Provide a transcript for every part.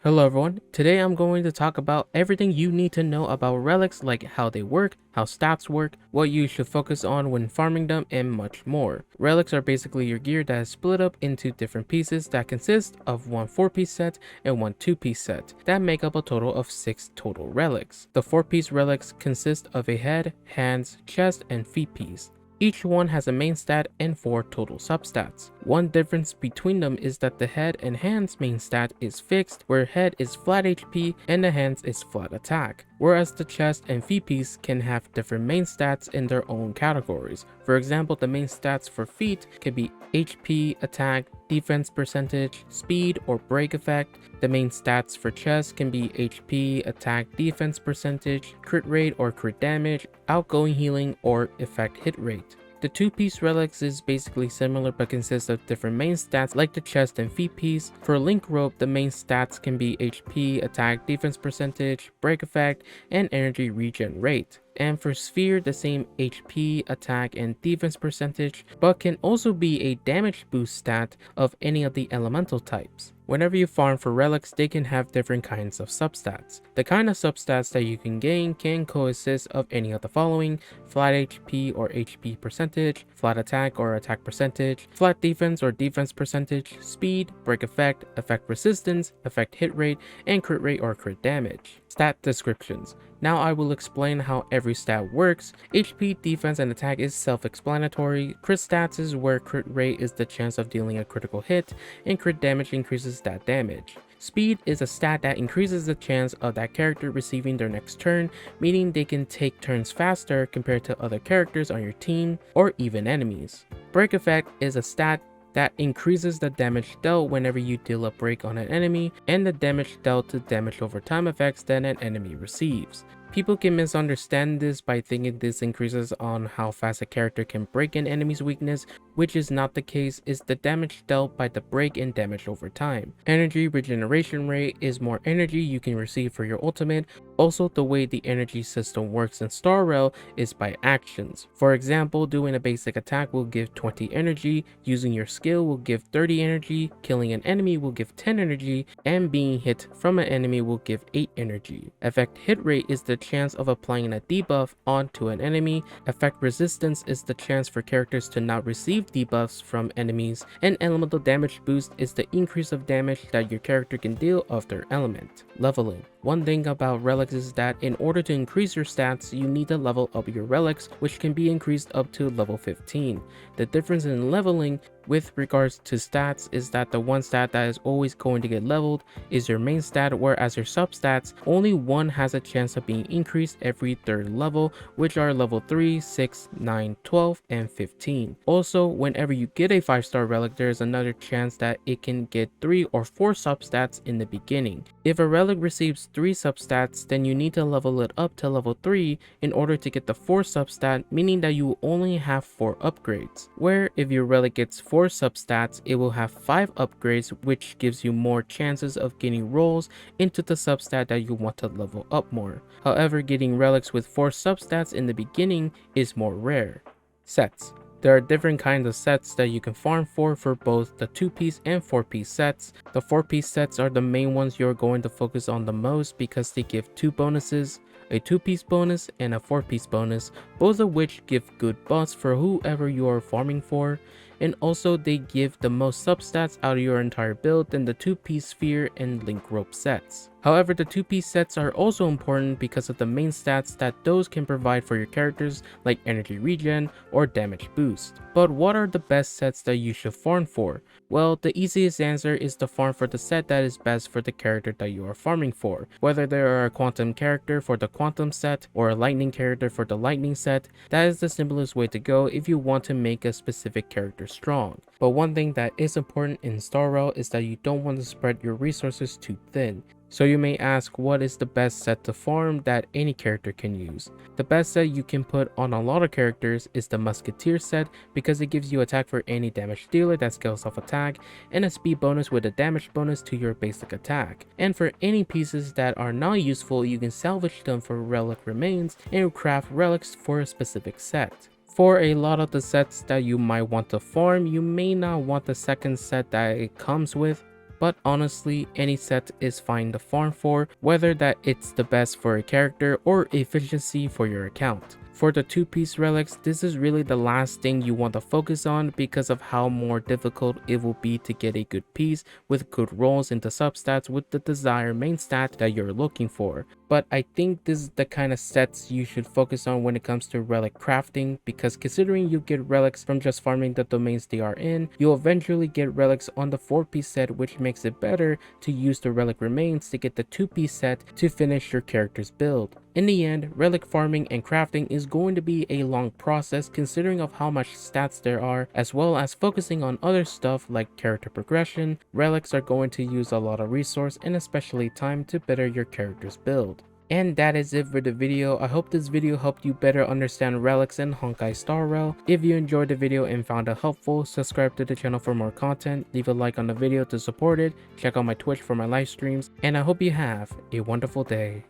Hello everyone, today I'm going to talk about everything you need to know about relics, like how they work, how stats work, what you should focus on when farming them, and much more. Relics are basically your gear that is split up into different pieces that consist of one 4-piece set and one 2-piece set that make up a total of 6 total relics. The 4-piece relics consist of a head, hands, chest, and feet piece. Each one has a main stat and 4 total substats. One difference between them is that the head and hands main stat is fixed, where head is flat HP and the hands is flat attack, whereas the chest and feet piece can have different main stats in their own categories. For example, the main stats for feet can be HP, attack, defense percentage, speed, or break effect. The main stats for chest can be HP, attack, defense percentage, crit rate or crit damage, outgoing healing, or effect hit rate. The 2-piece relics is basically similar but consists of different main stats like the chest and feet piece. For link rope, the main stats can be HP, attack, defense percentage, break effect, and energy regen rate. And for sphere, the same HP, attack, and defense percentage, but can also be a damage boost stat of any of the elemental types. Whenever you farm for relics, they can have different kinds of substats. The kind of substats that you can gain can consist of any of the following: flat HP or HP percentage, flat attack or attack percentage, flat defense or defense percentage, speed, break effect, effect resistance, effect hit rate, and crit rate or crit damage. Stat descriptions. Now I will explain how every stat works. HP, defense, and attack is self-explanatory. Crit stats is where crit rate is the chance of dealing a critical hit, and crit damage increases that damage. Speed is a stat that increases the chance of that character receiving their next turn, meaning they can take turns faster compared to other characters on your team, or even enemies. Break effect is a stat that increases the damage dealt whenever you deal a break on an enemy, and the damage dealt to damage over time effects that an enemy receives. People can misunderstand this by thinking this increases on how fast a character can break an enemy's weakness, which is not the case. It's the damage dealt by the break and damage over time. Energy regeneration rate is more energy you can receive for your ultimate. Also, the way the energy system works in Star Rail is by actions. For example, doing a basic attack will give 20 energy, using your skill will give 30 energy, killing an enemy will give 10 energy, and being hit from an enemy will give 8 energy. Effect hit rate is the chance of applying a debuff onto an enemy. Effect resistance is the chance for characters to not receive debuffs from enemies, and elemental damage boost is the increase of damage that your character can deal of their element. Leveling. One thing about relics is that in order to increase your stats, you need to level up your relics, which can be increased up to level 15. The difference in leveling with regards to stats is that the one stat that is always going to get leveled is your main stat, whereas your substats, only one has a chance of being increased every third level, which are level 3, 6, 9, 12, and 15. Also, whenever you get a 5-star relic, there is another chance that it can get 3 or 4 substats in the beginning. If a relic receives 3 substats, then you need to level it up to level 3 in order to get the 4 substat, meaning that you only have 4 upgrades. Where if your relic gets 4 substats, it will have 5 upgrades, which gives you more chances of getting rolls into the substat that you want to level up more. However, getting relics with 4 substats in the beginning is more rare. Sets. There are different kinds of sets that you can farm for both the 2-piece and 4-piece sets. The 4-piece sets are the main ones you're going to focus on the most because they give 2 bonuses, a 2-piece bonus and a 4-piece bonus, both of which give good buffs for whoever you are farming for. And also they give the most substats out of your entire build than the 2-piece sphere and link rope sets. However, the 2-piece sets are also important because of the main stats that those can provide for your characters, like energy regen or damage boost. But what are the best sets that you should farm for? Well, the easiest answer is to farm for the set that is best for the character that you are farming for. Whether they are a quantum character for the quantum set or a lightning character for the lightning set, that is the simplest way to go if you want to make a specific character strong. But one thing that is important in Star Rail is that you don't want to spread your resources too thin. So you may ask, what is the best set to farm that any character can use? The best set you can put on a lot of characters is the Musketeer set because it gives you attack for any damage dealer that scales off attack, and a speed bonus with a damage bonus to your basic attack. And for any pieces that are not useful, you can salvage them for relic remains and craft relics for a specific set. For a lot of the sets that you might want to farm, you may not want the second set that it comes with. but honestly, any set is fine to farm for, whether that it's the best for a character or efficiency for your account. For the 2-piece relics, this is really the last thing you want to focus on because of how more difficult it will be to get a good piece with good rolls into substats with the desired main stat that you're looking for. But I think this is the kind of sets you should focus on when it comes to relic crafting, because considering you get relics from just farming the domains they are in, you'll eventually get relics on the 4-piece set, which makes it better to use the relic remains to get the 2-piece set to finish your character's build. In the end, relic farming and crafting is going to be a long process considering of how much stats there are, as well as focusing on other stuff like character progression. Relics are going to use a lot of resource and especially time to better your character's build. And that is it for the video. I hope this video helped you better understand relics and Honkai Star Rail. If you enjoyed the video and found it helpful, subscribe to the channel for more content, leave a like on the video to support it, check out my Twitch for my live streams, and I hope you have a wonderful day.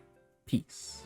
Peace.